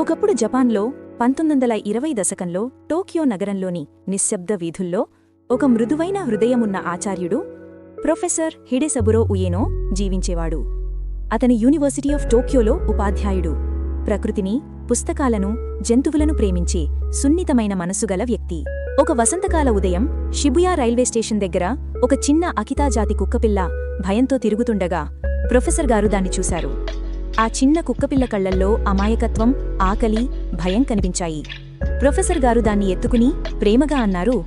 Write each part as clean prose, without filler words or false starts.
ఒకప్పుడు జపాన్లో 1920 దశకంలో టోక్యో నగరంలోని నిశ్శబ్ద వీధుల్లో ఒక మృదువైన హృదయమున్న ఆచార్యుడు ప్రొఫెసర్ హిడెసబురో ఉయేనో జీవించేవాడు. అతని యూనివర్సిటీ ఆఫ్ టోక్యోలో ఉపాధ్యాయుడు. ప్రకృతిని, పుస్తకాలను, జంతువులను ప్రేమించే సున్నితమైన మనసుగల వ్యక్తి. ఒక వసంతకాల ఉదయం షిబుయా రైల్వే స్టేషన్ దగ్గర ఒక చిన్న అకితా జాతి కుక్కపిల్ల భయంతో తిరుగుతుండగా ప్రొఫెసర్ గారు దాన్ని చూశారు. ఆ చిన్న కుక్కపిల్ల కళ్లల్లో అమాయకత్వం, ఆకలి, భయం కనిపించాయి. ప్రొఫెసర్ గారు దాన్ని ఎత్తుకుని ప్రేమగా అన్నారు,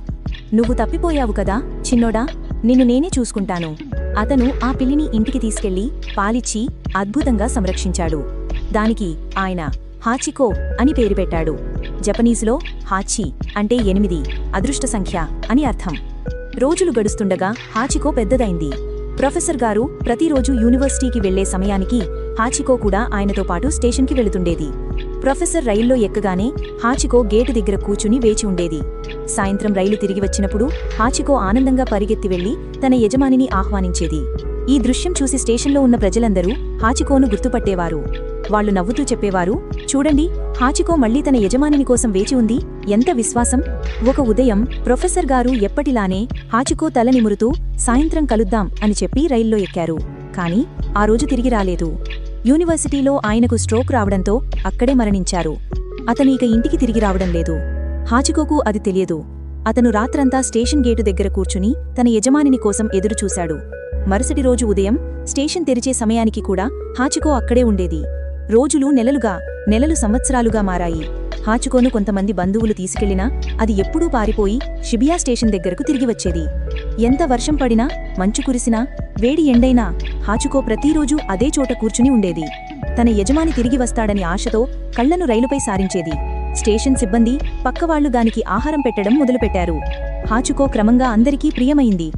"నువ్వు తప్పిపోయావు కదా చిన్నోడా, నిన్ను నేనే చూసుకుంటాను." అతను ఆ పిల్లిని ఇంటికి తీసుకెళ్లి పాలిచ్చి అద్భుతంగా సంరక్షించాడు. దానికి ఆయన హాచికో అని పేరు పెట్టాడు. జపనీసులో హాచి అంటే 8 అదృష్ట సంఖ్య అని అర్థం. రోజులు గడుస్తుండగా హాచికో పెద్దదైంది. ప్రొఫెసర్ గారు ప్రతిరోజు యూనివర్సిటీకి వెళ్లే సమయానికి హాచికో కూడా ఆయనతో పాటు స్టేషన్కి వెళుతుండేది. ప్రొఫెసర్ రైల్లో ఎక్కగానే హాచికో గేటు దగ్గర కూచుని వేచి ఉండేది. సాయంత్రం రైలు తిరిగి వచ్చినప్పుడు హాచికో ఆనందంగా పరిగెత్తి వెళ్లి తన యజమానిని ఆహ్వానించేది. ఈ దృశ్యం చూసి స్టేషన్లో ఉన్న ప్రజలందరూ హాచికోను గుర్తుపట్టేవారు. వాళ్లు నవ్వుతూ చెప్పేవారు, "చూడండి, హాచికో మళ్లీ తన యజమానిని కోసం వేచి ఉంది, ఎంత విశ్వాసం." ఒక ఉదయం ప్రొఫెసర్ గారు ఎప్పటిలానే హాచికో తల నిమురుతూ "సాయంత్రం కలుద్దాం" అని చెప్పి రైల్లో ఎక్కారు. కాని ఆ రోజు తిరిగి రాలేదు. యూనివర్సిటీలో ఆయనకు స్ట్రోక్ రావడంతో అక్కడే మరణించారు. అతను ఇక ఇంటికి తిరిగి రావడం లేదు. హాచికోకు అది తెలియదు. అతను రాత్రంతా స్టేషన్ గేటు దగ్గర కూర్చుని తన యజమానిని కోసం ఎదురుచూశాడు. మరుసటి రోజు ఉదయం స్టేషన్ తెరిచే సమయానికి కూడా హాచికో అక్కడే ఉండేది. రోజులు నెలలు సంవత్సరాలుగా మారాయి. హాచికోను కొంతమంది బంధువులు తీసుకెళ్లినా అది ఎప్పుడూ పారిపోయి షిబుయా స్టేషన్ దగ్గరకు తిరిగి వచ్చేది. ఎంత వర్షం పడినా, మంచు కురిసినా, వేడి ఎండైనా హాచికో ప్రతిరోజూ అదే చోట కూర్చుని ఉండేది. తన యజమాని తిరిగి వస్తాడని ఆశతో కళ్లను రైలుపై సారించేది. స్టేషన్ సిబ్బంది, పక్కవాళ్లు దానికి ఆహారం పెట్టడం మొదలుపెట్టారు. హాచికో క్రమంగా అందరికీ ప్రియమైంది.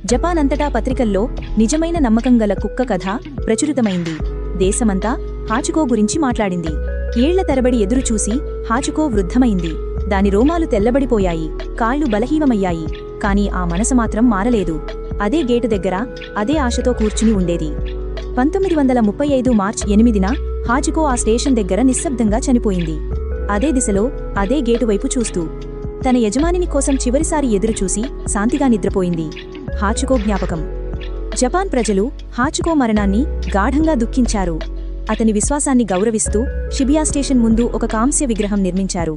జపాన్ అంతటా పత్రికల్లో నిజమైన నమ్మకంగల కుక్క కథ ప్రచురితమైంది. దేశమంతా హాచికో గురించి మాట్లాడింది. ఏళ్ల తరబడి ఎదురుచూసి హాచికో వృద్ధమైంది. దాని రోమాలు తెల్లబడిపోయాయి, కాళ్లు బలహీనమయ్యాయి. కాని ఆ మనసు మాత్రం మారలేదు. అదే గేటు దగ్గర అదే ఆశతో కూర్చుని ఉండేది. 1935 మార్చి 8న హాచికో ఆ స్టేషన్ దగ్గర నిశ్శబ్దంగా చనిపోయింది. అదే దిశలో, అదే గేటు వైపు చూస్తూ తన యజమానిని కోసం చివరిసారి ఎదురుచూసి శాంతిగా నిద్రపోయింది. హాచికో జ్ఞాపకం. జపాన్ ప్రజలు హాచికో మరణాన్ని గాఢంగా దుఃఖించారు. అతని విశ్వాసాన్ని గౌరవిస్తూ షిబుయా స్టేషన్ ముందు ఒక కాంస్య విగ్రహం నిర్మించారు.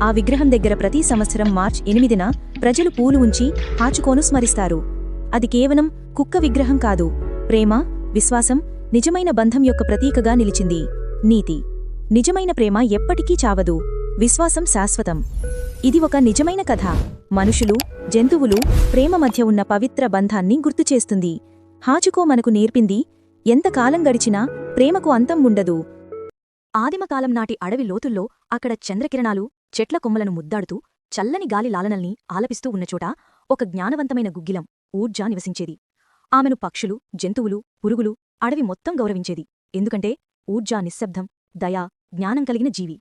ఆ విగ్రహం దగ్గర ప్రతి సంవత్సరం మార్చి 8న ప్రజలు పూలు ఉంచి హాచికోను స్మరిస్తారు. అది కేవలం కుక్క విగ్రహం కాదు, ప్రేమ, విశ్వాసం, నిజమైన బంధం యొక్క ప్రతీకగా నిలిచింది. నీతి: నిజమైన ప్రేమ ఎప్పటికీ చావదు, విశ్వాసం శాశ్వతం. ఇది ఒక నిజమైన కథ. మనుషులు, జంతువులు, ప్రేమ మధ్య ఉన్న పవిత్ర బంధాన్ని గుర్తుచేస్తుంది. హాచికో మనకు నేర్పింది, ఎంతకాలం గడిచినా ప్రేమకు అంతం ఉండదు. ఆదిమకాలం నాటి అడవి లోతుల్లో, అక్కడ చంద్రకిరణాలు చెట్ల కొమ్మలను ముద్దాడుతూ చల్లని గాలి లాలనల్ని ఆలపిస్తూ ఉన్నచోట ఒక జ్ఞానవంతమైన గుగ్గిలం ఊర్జా నివసించేది. ఆమెను పక్షులు, జంతువులు, పురుగులు, అడవి మొత్తం గౌరవించేది. ఎందుకంటే ఊర్జా నిశ్శబ్దం, దయా, జ్ఞానం కలిగిన జీవి.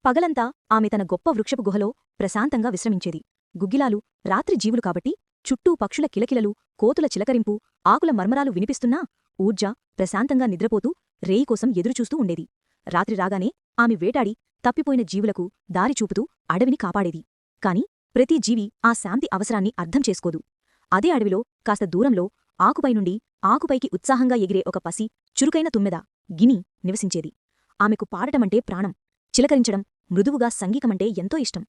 పగలంతా ఆమె తన గొప్ప వృక్షపు గుహలో ప్రశాంతంగా విశ్రమించేది. గుగ్గిలాలు రాత్రి జీవులు కాబట్టి చుట్టూ పక్షుల కిలకిలలు, కోతుల చిలకరింపు, ఆకుల మర్మరాలు వినిపిస్తున్నా ఊర్జా ప్రశాంతంగా నిద్రపోతూ రేయి కోసం ఎదురుచూస్తూ ఉండేది. రాత్రి రాగానే ఆమె వేటాడి తప్పిపోయిన జీవులకు దారి చూపుతూ అడవిని కాపాడేది. కాని ప్రతి జీవి ఆ శాంతి అవసరాన్ని అర్థం చేసుకోదు. అదే అడవిలో కాస్త దూరంలో ఆకుపైనుండి ఆకుపైకి ఉత్సాహంగా ఎగిరే ఒక పసి, చురుకైన తుమ్మెద, గిని నివసించేది. ఆమెకు పాడటమంటే ప్రాణం, చిలకరించడం, మృదువుగా సంగీకమంటే ఎంతో ఇష్టం.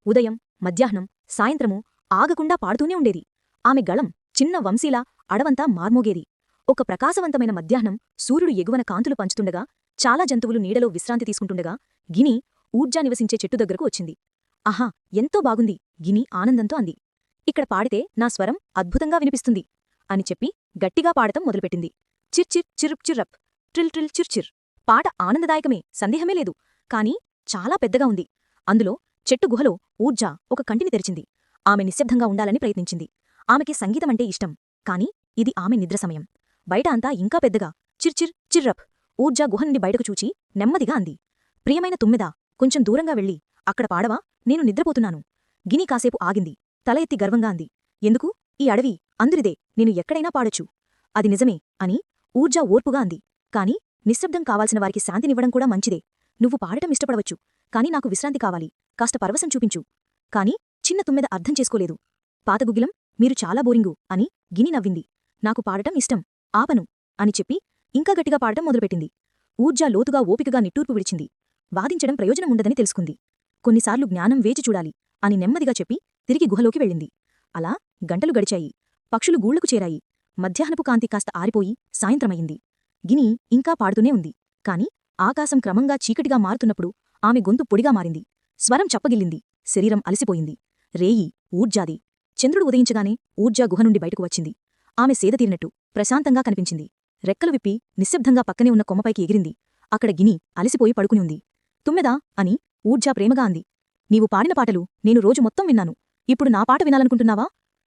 ఉదయం, మధ్యాహ్నం, సాయంత్రమూ ఆగకుండా పాడుతూనే ఉండేది. ఆమె గళం చిన్న వంశీలా అడవంతా మార్మోగేది. ఒక ప్రకాశవంతమైన మధ్యాహ్నం సూర్యుడు ఎగువన కాంతులు పంచుతుండగా, చాలా జంతువులు నీడలో విశ్రాంతి తీసుకుంటుండగా గిని ఊర్జా నివసించే చెట్టు దగ్గరకు వచ్చింది. "ఆహా, ఎంతో బాగుంది," గిని ఆనందంతో అంది. "ఇక్కడ పాడితే నా స్వరం అద్భుతంగా వినిపిస్తుంది" అని చెప్పి గట్టిగా పాడటం మొదలుపెట్టింది. చిర్చిర్ చిరుప్ చిర్రప్, ట్రిల్ ట్రిల్ చిర్చిర్. పాట ఆనందదాయకమే, సందేహమే లేదు. కాని చాలా పెద్దగా ఉంది. అందులో చెట్టు గుహలో ఊర్జా ఒక కంటిని తెరిచింది. ఆమె నిశ్శబ్దంగా ఉండాలని ప్రయత్నించింది. ఆమెకి సంగీతమంటే ఇష్టం. కాని ఇది ఆమె నిద్ర సమయం. బయట అంతా ఇంకా పెద్దగా చిర్చిర్ చిర్రప్. ఊర్జా గుహ నుండి బయటకు చూచి నెమ్మదిగా అంది, "ప్రియమైన తుమ్మెదా, కొంచెం దూరంగా వెళ్ళి అక్కడ పాడవా? నేను నిద్రపోతున్నాను." గిని కాసేపు ఆగింది. తల ఎత్తి గర్వంగా అంది, "ఎందుకు? ఈ అడవి అందురిదే, నేను ఎక్కడైనా పాడొచ్చు." "అది నిజమే" అని ఊర్జా ఓర్పుగా అంది. "కాని నిశ్శబ్దం కావాల్సిన వారికి శాంతినివ్వడం కూడా మంచిదే. నువ్వు పాడటం ఇష్టపడవచ్చు, కాని నాకు విశ్రాంతి కావాలి, కాస్త పరవశం చూపించు. కాని చిన్న తుమ్మెద అర్థం చేసుకోలేదు. పాతగుగ్గిలం, మీరు చాలా బోరింగు అని గిని నవ్వింది. నాకు పాడటం ఇష్టం, ఆపను అని చెప్పి ఇంకా గట్టిగా పాడటం మొదలుపెట్టింది. ఊర్జా లోతుగా ఓపికగా నిట్టూర్పు విడిచింది. వాదించడం ప్రయోజనం ఉండదని తెలుసుకుంది. కొన్నిసార్లు జ్ఞానం వేచి చూడాలి అని నెమ్మదిగా చెప్పి తిరిగి గుహలోకి వెళ్ళింది. అలా గంటలు గడిచాయి. పక్షులు గూళ్లకు చేరాయి. మధ్యాహ్నపు కాంతి కాస్త ఆరిపోయి సాయంత్రమయింది. గిని ఇంకా పాడుతూనే ఉంది. కాని ఆకాశం క్రమంగా చీకటిగా మారుతున్నప్పుడు ఆమె గొంతు పొడిగా మారింది. స్వరం చప్పగిల్లింది. శరీరం అలసిపోయింది. రేయి, ఊర్జాది. చంద్రుడు ఉదయించగానే ఊర్జా గుహ నుండి బయటకు వచ్చింది. ఆమె సేదతీరినట్టు ప్రశాంతంగా కనిపించింది. రెక్కలు విప్పి నిశ్శబ్దంగా పక్కనే ఉన్న కొమ్మపైకి ఎగిరింది. అక్కడ గిని అలసిపోయి పడుకుని ఉంది. తుమ్మెదా అని ఊర్జా ప్రేమగా అంది. నీవు పాడిన పాటలు నేను రోజు మొత్తం విన్నాను. ఇప్పుడు నా పాట వినాలనుకుంటున్నావా?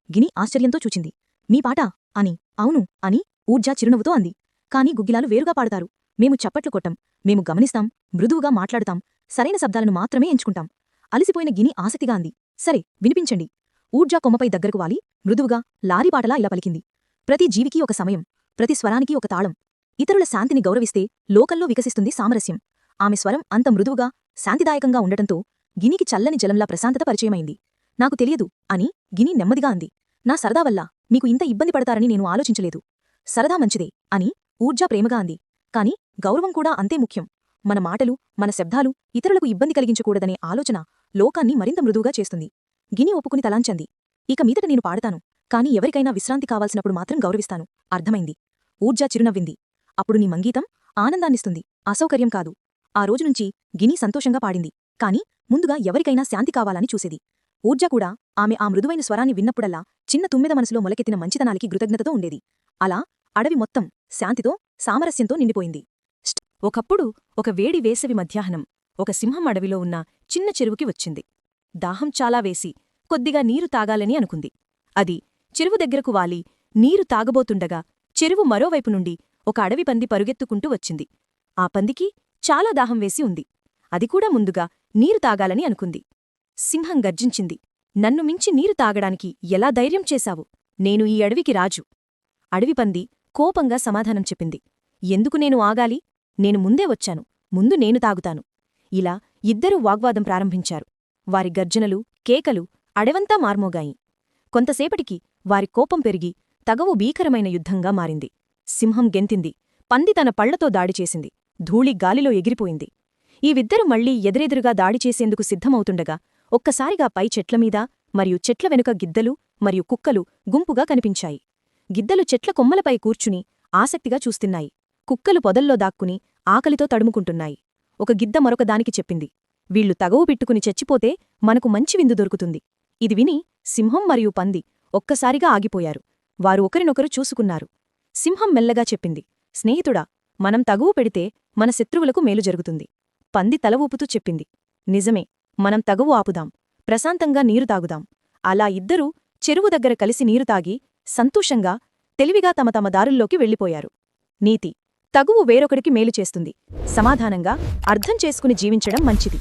గిని ఆశ్చర్యంతో చూచింది. మీ పాటా అని. అవును అని ఊర్జా చిరునవ్వుతో అంది. కాని గుగ్గిలాలు వేరుగా పాడతారు. మేము చప్పట్లు కొట్టం. మేము గమనిస్తాం, మృదువుగా మాట్లాడుతాం, సరైన శబ్దాలను మాత్రమే ఎంచుకుంటాం. అలసిపోయిన గిని ఆసక్తిగా అంది. సరే, వినిపించండి. ఊర్జా కొమ్మపై దగ్గరకు వాలి మృదువుగా లారీపాటలా ఇలా పలికింది. ప్రతి జీవికి ఒక సమయం, ప్రతి స్వరానికి ఒక తాళం. ఇతరుల శాంతిని గౌరవిస్తే లోకంలో వికసిస్తుంది సామరస్యం. ఆమె స్వరం అంత మృదువుగా, శాంతిదాయకంగా ఉండటంతో గినికి చల్లని జలంలా ప్రశాంతత పరిచయమైంది. నాకు తెలియదు అని గిని నెమ్మదిగా అంది. నా సరదా వల్ల మీకు ఇంత ఇబ్బంది పడతారని నేను ఆలోచించలేదు. సరదా మంచిదే అని ఊర్జా ప్రేమగా అంది. కాని గౌరవం కూడా అంతే ముఖ్యం. మన మాటలు, మన శబ్దాలు ఇతరులకు ఇబ్బంది కలిగించకూడదనే ఆలోచన లోకాన్ని మరింత మృదువుగా చేస్తుంది. గిని ఒప్పుకుని తలాంచంది. ఇక మీదట నేను పాడతాను, కాని ఎవరికైనా విశ్రాంతి కావాల్సినప్పుడు మాత్రం గౌరవిస్తాను. అర్థమైంది. ఊర్జా చిరునవ్వింది. అప్పుడు నీ మంగీతం ఆనందాన్నిస్తుంది, అసౌకర్యం కాదు. ఆ రోజునుంచి గిని సంతోషంగా పాడింది. కాని ముందుగా ఎవరికైనా శాంతి కావాలని చూసేది. ఊర్జా కూడా ఆమె ఆ మృదువైన స్వరాన్ని విన్నప్పుడల్లా చిన్న తుమ్మెద మనసులో మొలకెత్తిన మంచితనానికి కృతజ్ఞతతో ఉండేది. అలా అడవి మొత్తం శాంతితో, సామరస్యంతో నిండిపోయింది. ఒకప్పుడు ఒక వేడి వేసవి మధ్యాహ్నం ఒక సింహం అడవిలో ఉన్న చిన్న చెరువుకి వచ్చింది. దాహం చాలా వేసి కొద్దిగా నీరు తాగాలని అనుకుంది. అది చెరువు దగ్గరకు వాలి నీరు తాగబోతుండగా చెరువు మరోవైపు నుండి ఒక అడవి పంది పరుగెత్తుకుంటూ వచ్చింది. ఆ పందికి చాలా దాహం వేసి ఉంది. అది కూడా ముందుగా నీరు తాగాలని అనుకుంది. సింహం గర్జించింది. నన్ను మించి నీరు తాగడానికి ఎలా ధైర్యం చేశావు? నేను ఈ అడవికి రాజు. అడవి పంది కోపంగా సమాధానం చెప్పింది. ఎందుకు నేను ఆగాలి? నేను ముందే వచ్చాను, ముందు నేను తాగుతాను. ఇలా ఇద్దరూ వాగ్వాదం ప్రారంభించారు. వారి గర్జనలు, కేకలు అడవంతా మార్మోగాయి. కొంతసేపటికి వారి కోపం పెరిగి తగవు భీకరమైన యుద్ధంగా మారింది. సింహం గెంతింది. పంది తన పళ్లతో దాడిచేసింది. ధూళి గాలిలో ఎగిరిపోయింది. ఈ విద్దరు మళ్లీ ఎదురెదురుగా దాడిచేసేందుకు సిద్ధమవుతుండగా ఒక్కసారిగా పై చెట్లమీద మరియు చెట్ల వెనుక గిద్దలు మరియు కుక్కలు గుంపుగా కనిపించాయి. గిద్దలు చెట్ల కొమ్మలపై కూర్చుని ఆసక్తిగా చూస్తున్నాయి. కుక్కలు పొదల్లో దాక్కుని ఆకలితో తడుముకుంటున్నాయి. ఒక గిద్ద మరొకదానికి చెప్పింది, వీళ్లు తగవు పిట్టుకుని చచ్చిపోతే మనకు మంచి విందు దొరుకుతుంది. ఇది విని సింహం మరియు పంది ఒక్కసారిగా ఆగిపోయారు. వారు ఒకరినొకరు చూసుకున్నారు. సింహం మెల్లగా చెప్పింది, స్నేహితుడా, మనం తగువు పెడితే మన శత్రువులకు మేలు జరుగుతుంది. పంది తల ఊపుతూ చెప్పింది, నిజమే, మనం తగువు ఆపుదాం, ప్రశాంతంగా నీరు తాగుదాం. అలా ఇద్దరూ చెరువు దగ్గర కలిసి నీరు తాగి సంతోషంగా, తెలివిగా తమ తమ దారుల్లోకి వెళ్ళిపోయారు. నీతి: తగువు వేరొకడికి మేలు చేస్తుంది. సమాధానంగా అర్థం చేసుకుని జీవించడం మంచిది.